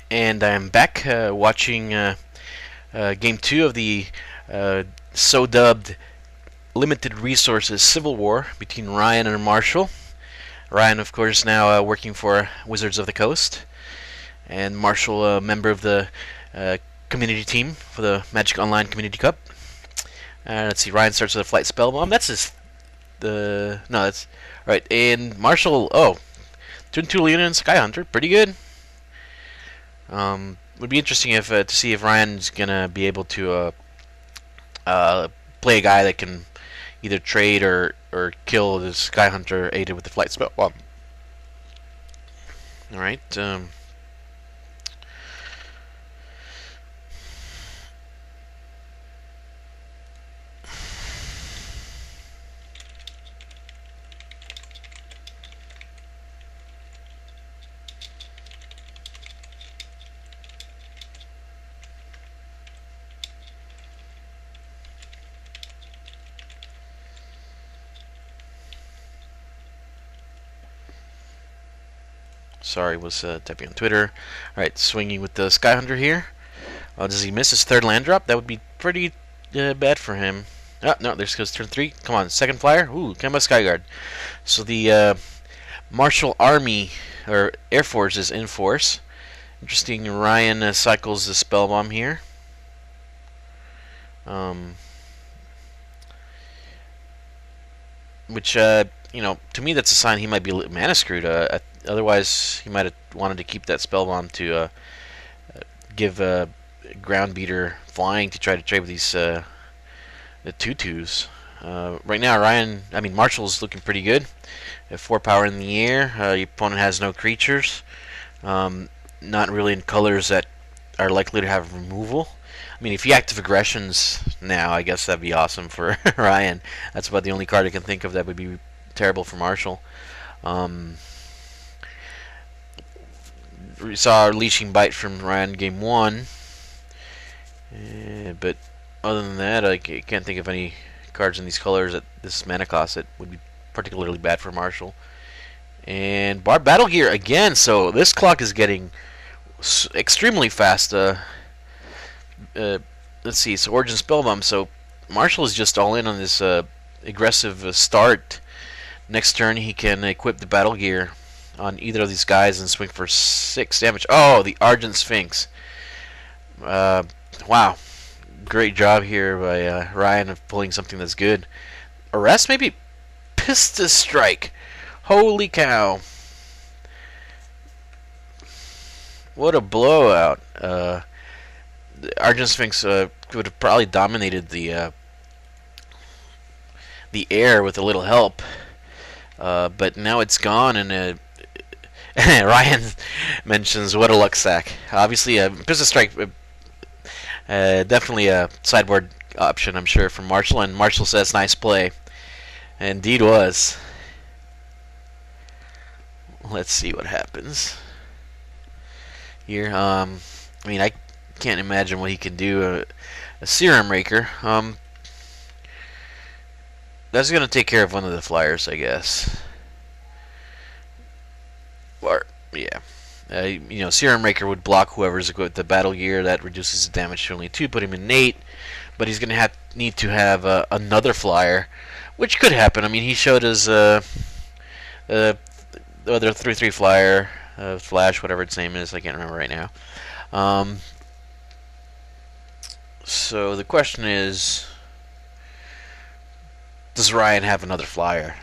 And I'm back watching Game 2 of the so dubbed Limited Resources Civil War between Ryan and Marshall. Ryan, of course, now working for Wizards of the Coast, and Marshall, a member of the community team for the Magic Online Community Cup. Let's see, Ryan starts with a Flight Spell Bomb. That's his. No, that's. Right, and Marshall, turn 2 Leona and Sky Hunter. Pretty good. Would be interesting if to see if Ryan's gonna be able to play a guy that can either trade or kill the Sky Hunter aided with the Flight Spell. Well, all right. Sorry, was typing on Twitter. All right, swinging with the Sky Hunter here. Does he miss his third land drop? That would be pretty bad for him. Oh, no, there goes turn 3. Come on, second flyer. Ooh, Kemba Skyguard. So the Marshall Army, or Air Force, is in force. Interesting, Ryan cycles the Spell Bomb here. Which, to me that's a sign he might be mana screwed. Otherwise, he might have wanted to keep that Spell Bomb to give Ground Beater flying to try to trade with these the 2/2s. Right now, Marshall's looking pretty good. 4 power in the air. Your opponent has no creatures. Not really in colors that are likely to have removal. I mean, if you active aggressions now, I guess that'd be awesome for Ryan. That's about the only card I can think of that would be terrible for Marshall. We saw a Leashing Bite from Ryan game 1. But other than that, I can't think of any cards in these colors at this mana cost that would be particularly bad for Marshall. And Battle Gear again, so this clock is getting extremely fast. Let's see, so Origin Spellbomb. So Marshall is just all in on this aggressive start. Next turn, he can equip the Battle Gear on either of these guys and swing for 6 damage. Oh, the Argent Sphinx. Wow. Great job here by Ryan of pulling something that's good. Arrest, maybe? Pistis Strike. Holy cow. What a blowout. The Argent Sphinx would have probably dominated the air with a little help. But now it's gone, and Ryan mentions what a luck sack. Obviously, Pistis Strike, definitely a sideboard option, I'm sure, from Marshall. And Marshall says, nice play. Indeed was. Let's see what happens here. I can't imagine what he can do. A Serum Raker. That's going to take care of one of the flyers, I guess. Or, yeah. Serum Raker would block whoever's equipped with the Battle Gear. That reduces his damage to only 2, put him in 8. But he's going to need to have another flyer, which could happen. I mean, he showed us the other 3/3 flyer, Flash, whatever its name is. I can't remember right now. So the question is, does Ryan have another flyer?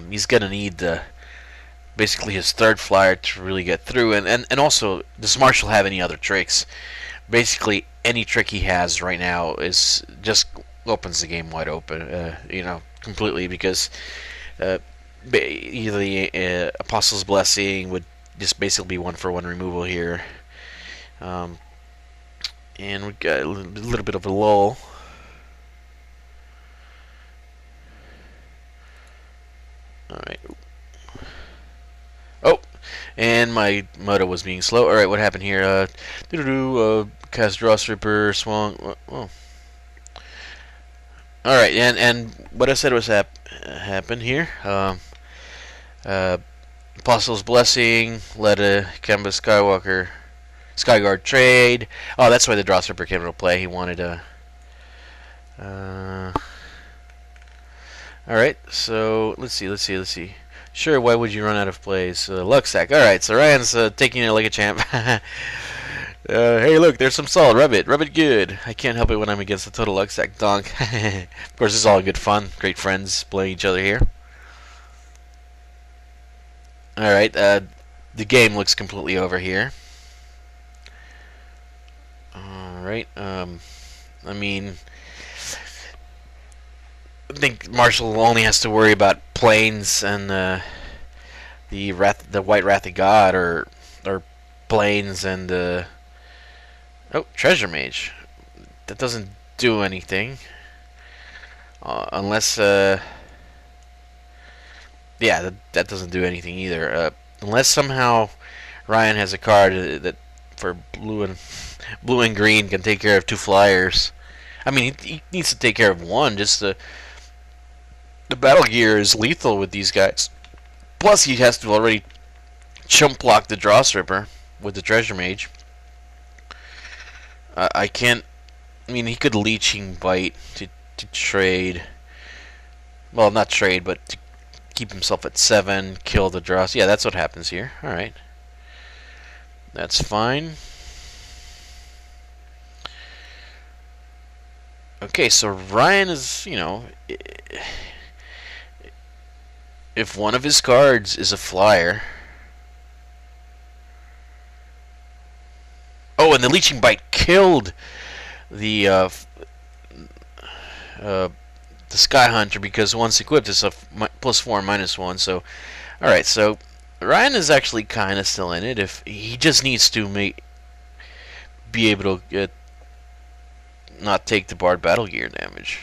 He's going to need basically his 3rd flyer to really get through. And also, does Marshall have any other tricks? Basically, any trick he has right now is just opens the game wide open, completely, because either the Apostle's Blessing would just basically be 1-for-1 removal here. And we got a little bit of a lull. Alright. Oh! And my moto was being slow. Alright, what happened here? Cast Draw Stripper, swung. Oh. Alright, and what I said was happened here. Uh, Apostle's Blessing, let a Kemba Skywalker Skyguard trade. Oh, that's why the Dross Ripper came into play. He wanted a. Alright, so let's see. Sure, why would you run out of plays? Luxac. Alright, so Ryan's taking it like a champ. Hey, look, there's some salt. Rub it good. I can't help it when I'm against the total Luxac donk. Of course, this is all good fun. Great friends playing each other here. Alright, the game looks completely over here. Alright, I mean, I think Marshall only has to worry about planes and the White Wrath of God, or planes and oh, Treasure Mage. That doesn't do anything unless yeah, that doesn't do anything either. Unless somehow Ryan has a card that for blue and green can take care of 2 flyers. I mean, he needs to take care of 1. Just the battle gear is lethal with these guys. Plus, he has to already chump block the Dross Ripper with the Treasure Mage. I can't. I mean, he could Leeching Bite to trade. Well, not trade, but to keep himself at 7, kill the Dross. Yeah, that's what happens here. Alright. That's fine. Okay, so Ryan is, you know, if one of his cards is a flyer. Oh, and the Leeching Bite killed the Sky Hunter, because once equipped it's a +4 -1. So, all right. So Ryan is actually kind of still in it. If he just needs to be able to not take the Bard Battle Gear damage.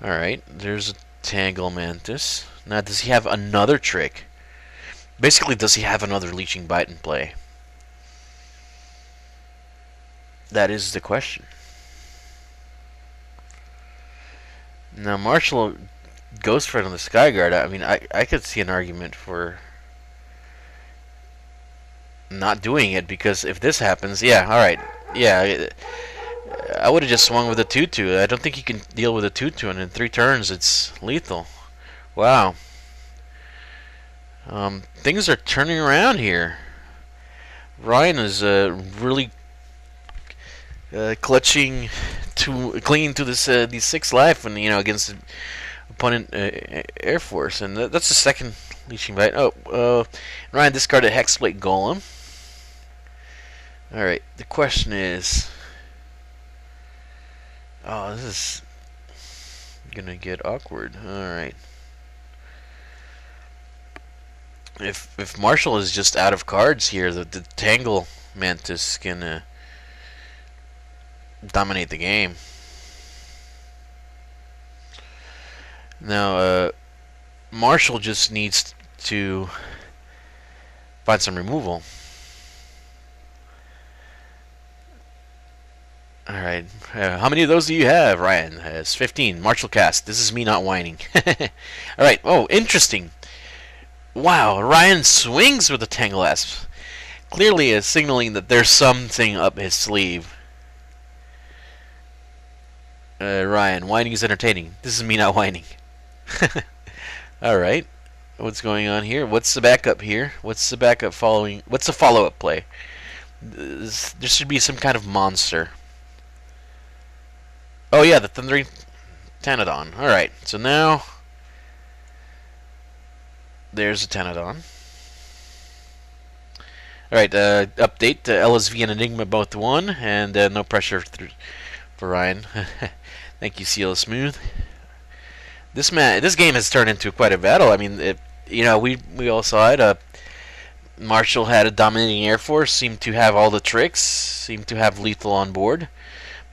All right. There's a Tangle Mantis. Now, does he have another trick? Basically, does he have another Leeching Bite in play? That is the question. Now, Marshall goes for it on the Skyguard. I mean, I could see an argument for not doing it, because if this happens, yeah, alright. Yeah, I would have just swung with a 2-2. I don't think he can deal with a 2-2, and in 3 turns it's lethal. Wow. Things are turning around here. Ryan is really clutching to clinging to this these 6 life, and against the opponent Air Force, and that's the second Leeching Bite. Oh, Ryan discarded Hexblade Golem. All right, the question is, oh, this is gonna get awkward. All right, if Marshall is just out of cards here, the Tangle Mantis can dominate the game. Now, Marshall just needs to find some removal. Alright, how many of those do you have, Ryan? It's 15. Marshall cast. This is me not whining. Alright, oh, interesting. Wow, Ryan swings with the Tangle Asp. Clearly signaling that there's something up his sleeve. Ryan, whining is entertaining. This is me not whining. Alright, what's going on here? What's the backup here? What's the backup following? What's the follow-up play? There should be some kind of monster. Oh yeah, the Thundering Tanadon. Alright, so now there's a Tanadon. Alright, update. LSV and Enigma both won, and no pressure for Ryan. Thank you, Seal Smooth. This game has turned into quite a battle. I mean, we all saw it. Marshall had a dominating Air Force, seemed to have all the tricks, seemed to have lethal on board,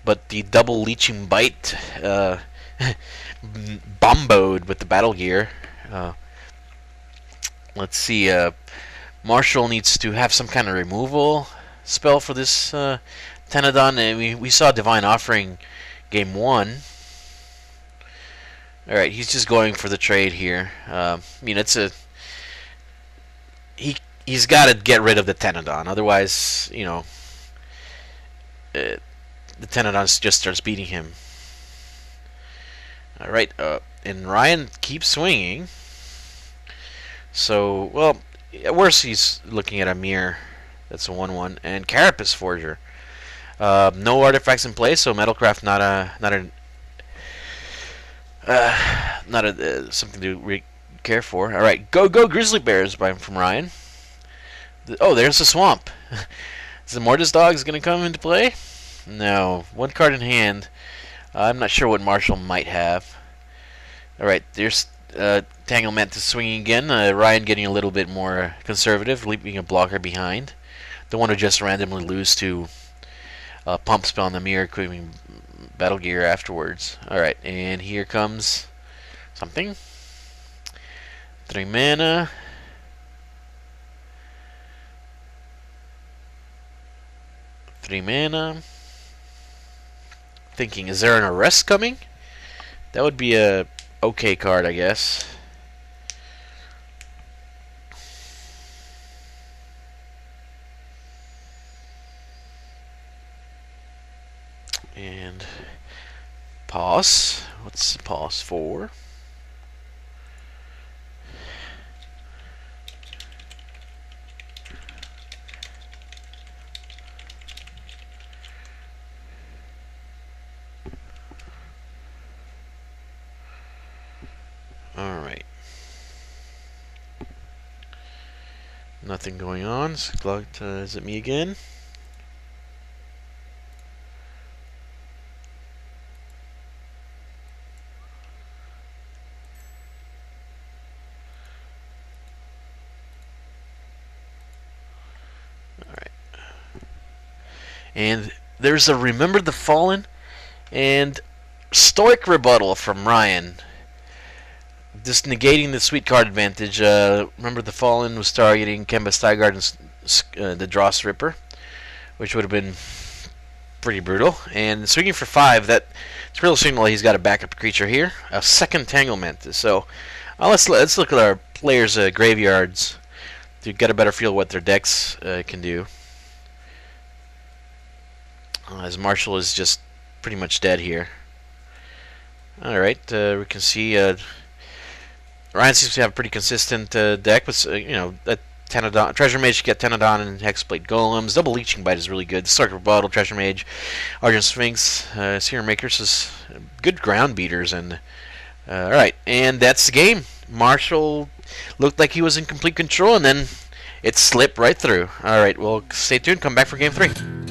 but the double Leeching Bite bomboed with the battle gear. Let's see. Marshall needs to have some kind of removal spell for this Tanadon. And we saw Divine Offering game 1. Alright, he's just going for the trade here. I mean, it's a he's got to get rid of the Tenodon. Otherwise, the Tenodon just starts beating him. All right, and Ryan keeps swinging. So, well, at worst he's looking at a mirror. That's a 1/1, and Carapace Forger. No artifacts in play, so Metalcraft not a something to care for. All right, go Grizzly Bears from Ryan. Oh, there's the swamp. Is the Mortis Dogs going to come into play? No, one card in hand. I'm not sure what Marshall might have. All right, there's Tanglemantis swinging again. Ryan getting a little bit more conservative, leaving a blocker behind. Don't want to just randomly lose to Pump Spell on the mirror, equipping Battle Gear afterwards. Alright, and here comes something. 3 mana. Thinking, is there an arrest coming? That would be a okay card, I guess. And pause. What's the pause for? Alright. Nothing going on. Is it me again? Alright. And there's a Remember the Fallen and Stoic Rebuttal from Ryan. Just negating the sweet card advantage. Remember the Fallen was targeting Kemba Stygard and the Dross Ripper, which would have been pretty brutal. And swinging for 5, that's a real signal he's got a backup creature here. A second Tanglemantis. So let's look at our players' graveyards to get a better feel of what their decks can do. As Marshall is just pretty much dead here. Alright, we can see Ryan seems to have a pretty consistent deck, but that Tenodon, Treasure Mage to get Tenodon and Hexblade Golems. Double Leeching Bite is really good. Stark Rebuttal, Treasure Mage, Argent Sphinx, Serum Makers is good ground beaters. And alright, and that's the game. Marshall looked like he was in complete control, and then it slipped right through. Alright, well, stay tuned. Come back for Game 3.